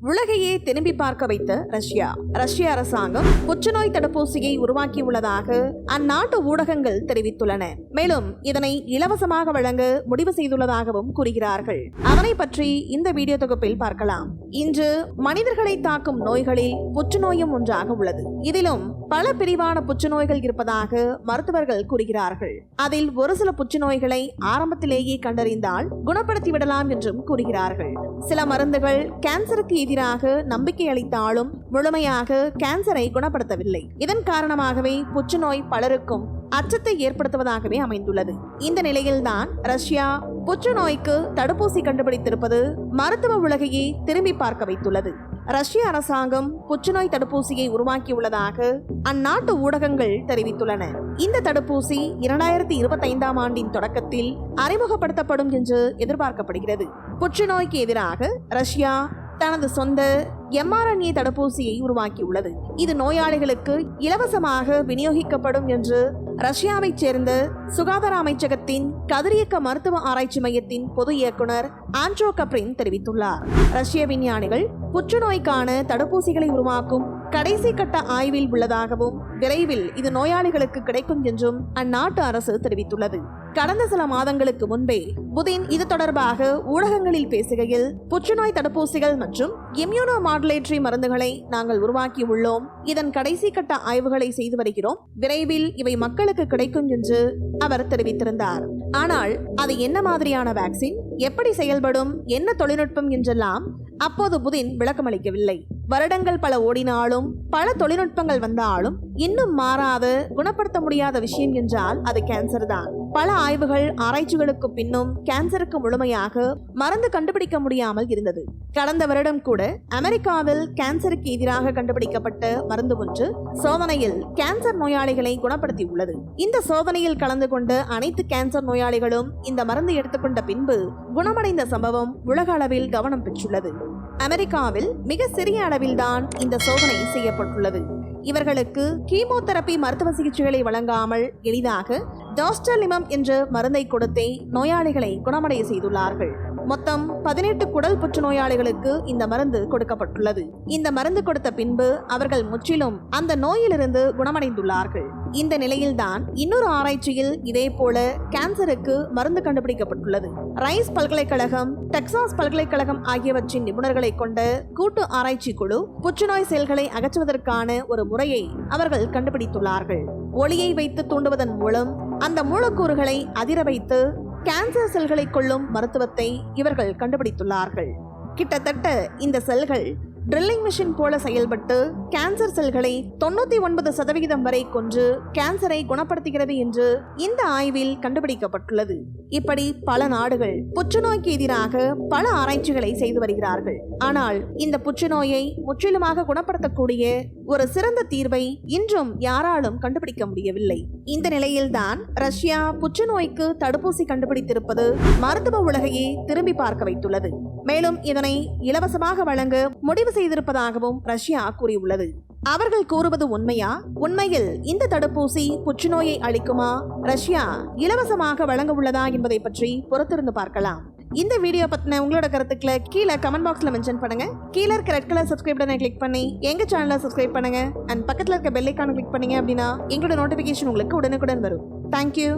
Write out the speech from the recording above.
உலகையே திரும்பி பார்க்க வைத்த ரஷ்ய அரசாங்கம் புற்றுநோய் தடுப்பூசியை உருவாக்கியுள்ளதாக அந்நாட்டு ஊடகங்கள் தெரிவித்துள்ளன. மேலும் இதனை இலவசமாக வழங்க முடிவு செய்துள்ளதாகவும் கூறுகிறார்கள். அதனை பற்றி இந்த வீடியோ தொகுப்பில் பார்க்கலாம். இன்று மனிதர்களை தாக்கும் நோய்களில் புற்றுநோயும் ஒன்றாக உள்ளது. இதிலும் பல பிரிவான புற்றுநோய்கள் இருப்பதாக மருத்துவர்கள் கூறுகிறார்கள். அதில் ஒரு சில புற்றுநோய்களை ஆரம்பத்திலேயே கண்டறிந்தால் குணப்படுத்தி விடலாம் என்றும் கூறுகிறார்கள். சில மருந்துகள் கேன்சருக்கு எதிராக நம்பிக்கை அளித்தாலும் முழுமையாக கேன்சரை குணப்படுத்தவில்லை. இதன் காரணமாகவே புற்றுநோய் பலருக்கும் அச்சத்தை ஏற்படுத்துவதாகவே அமைந்துள்ளது. இந்த நிலையில்தான் ரஷ்யா புற்றுநோய்க்கு தடுப்பூசி கண்டுபிடித்திருப்பது மருத்துவ உலகையே திரும்பி பார்க்க வைத்துள்ளது. ரஷ்ய அரசாங்கம் புற்றுநோய் தடுப்பூசியை உருவாக்கியுள்ளதாக அந்நாட்டு ஊடகங்கள் தெரிவித்துள்ளன. இந்த தடுப்பூசி 2025ஆம் ஆண்டின் தொடக்கத்தில் அறிமுகப்படுத்தப்படும் என்று எதிர்பார்க்கப்படுகிறது. புற்றுநோய்க்கு எதிராக ரஷ்யா தனது சொந்த mRNA தடுப்பூசியை உருவாக்கியுள்ளது. இது நோயாளிகளுக்கு இலவசமாக விநியோகிக்கப்படும் என்று ரஷ்யாவைச் சேர்ந்த சுகாதார அமைச்சகத்தின் கதிரியக்க மருத்துவ ஆராய்ச்சி மையத்தின் பொது இயக்குனர் ஆண்ட்ரோ கப்ரின் தெரிவித்துள்ளார். ரஷ்ய விஞ்ஞானிகள் புற்றுநோய்க்கான தடுப்பூசிகளை உருவாக்கும் கடைசி கட்ட ஆய்வில் உள்ளதாகவும் விரைவில் இது நோயாளிகளுக்கு கிடைக்கும் என்றும் அந்நாட்டு அரசு தெரிவித்துள்ளது. கடந்த சில மாதங்களுக்கு முன்பே புதின் இது தொடர்பாக ஊடகங்களில் பேசுகையில், புற்றுநோய் தடுப்பூசிகள் மற்றும் இம்யூனோ மாடுலேட்டரி மருந்துகளை நாங்கள் உருவாக்கியுள்ளோம். இதன் கடைசி கட்ட ஆய்வுகளை செய்து வருகிறோம். விரைவில் இவை மக்களுக்கு கிடைக்கும் என்று அவர் தெரிவித்திருந்தார். ஆனால் அது என்ன மாதிரியான வேக்சின், எப்படி செயல்படும், என்ன தொழில்நுட்பம் என்றெல்லாம் அப்போது புதின் விளக்கமளிக்கவில்லை. வருடங்கள் பல ஓடினாலும் பல தொழில்நுட்பங்கள் வந்தாலும் இன்னும் மாறாத குணப்படுத்த முடியாத விஷயம் என்றால் அது கேன்சர் தான். பல ஆய்வுகள் ஆராய்ச்சிகளுக்கு பின்னும் கேன்சருக்கு முழுமையாக மருந்து கண்டுபிடிக்க முடியாமல் இருந்தது. கடந்த வருடம் கூட அமெரிக்காவில் கேன்சருக்கு எதிராக கண்டுபிடிக்கப்பட்ட மருந்து ஒன்று சோதனையில் கேன்சர் நோயாளிகளை குணப்படுத்தி உள்ளது. இந்த சோதனையில் கலந்து கொண்ட அனைத்து கேன்சர் நோயாளிகளும் இந்த மருந்து எடுத்துக்கொண்ட பின்பு குணமடைந்த சம்பவம் உலக அளவில் கவனம் பெற்றுள்ளது. அமெரிக்காவில் மிக சிறிய அளவில்தான் இந்த சோதனை செய்யப்பட்டுள்ளது. இவர்களுக்கு கீமோதெரபி மருத்துவ சிகிச்சைகளை வழங்காமல் எளிதாக டாஸ்டர்லிமம் என்ற மருந்தை கொடுத்தே நோயாளிகளை குணமடைய செய்துள்ளார்கள். மொத்தம் 18 குடல் புற்றுநோயாளிகளுக்கு இந்த மருந்து கொடுக்கப்பட்டுள்ளது. இந்த மருந்து கொடுத்த பின்பு அவர்கள் முற்றிலும் அந்த நோயிலிருந்து குணமடைந்துள்ளார்கள். இந்த நிலையில்தான் இன்னொரு ஆராய்ச்சியில் இதே போல கேன்சருக்கு மருந்து கண்டுபிடிக்கப்பட்டுள்ளது. ரைஸ் பல்கலைக்கழகம், டெக்சாஸ் பல்கலைக்கழகம் ஆகியவற்றின் நிபுணர்களை கொண்ட கூட்டு ஆராய்ச்சி குழு புற்றுநோய் செல்களை அகற்றுவதற்கான ஒரு முறையை அவர்கள் கண்டுபிடித்துள்ளார்கள். ஒளியை வைத்து தூண்டுவதன் மூலம் அந்த மூலக்கூறுகளை அதிர வைத்து கேன்சர் செல்களை கொல்லும் மருத்துவத்தை இவர்கள் கண்டுபிடித்துள்ளார்கள். கிட்டத்தட்ட இந்த செல்கள் ட்ரில்லிங் மிஷின் போல செயல்பட்டு கேன்சர் செல்களை 99% வரை கொன்று கேன்சரை குணப்படுத்துகிறது என்று இந்த ஆய்வில் கண்டுபிடிக்கப்பட்டுள்ளது. இப்படி பல நாடுகள் புற்றுநோய்க்கு எதிராக பல ஆராய்ச்சிகளை செய்து வருகிறார்கள். ஆனால் இந்த புற்றுநோயை முற்றிலுமாக குணப்படுத்தக்கூடிய ஒரு சிறந்த தீர்வை இன்றும் யாராலும் கண்டுபிடிக்க முடியவில்லை. இந்த நிலையில்தான் ரஷ்யா புற்றுநோய்க்கு தடுப்பூசி கண்டுபிடித்திருப்பது மருத்துவ உலகையே திரும்பி பார்க்க வைத்துள்ளது. மேலும் இதனை இலவசமாக வழங்க முடிவு செய்திருப்பதாகவும் ரஷ்யா கூறியுள்ளது. அவர்கள் கூறுவது உண்மையா? உண்மையில் இந்த தடுப்பூசி புற்றுநோயை அளிக்குமா? ரஷ்யா இலவசமாக வழங்க உள்ளதா என்பதை பற்றி பொறுத்திருந்து பார்க்கலாம். இந்த வீடியோ பத்தின உங்களோட கருத்துக்களை கீழே கமெண்ட் பாக்ஸ்ல மென்ஷன் பண்ணுங்க. கீழே இருக்க ரெட் கலர் சப்ஸ்கிரைப் பட்டனை கிளிக் பண்ணி எங்க சேனலை சப்ஸ்கிரைப் பண்ணுங்க. அண்ட் பக்கத்துல இருக்க பெல் ஐகானை கிளிக் பண்ணீங்க அப்படின்னா எங்களோட நோட்டிபிகேஷன் உங்களுக்கு உடனுக்குடன் வரும். தேங்க்யூ.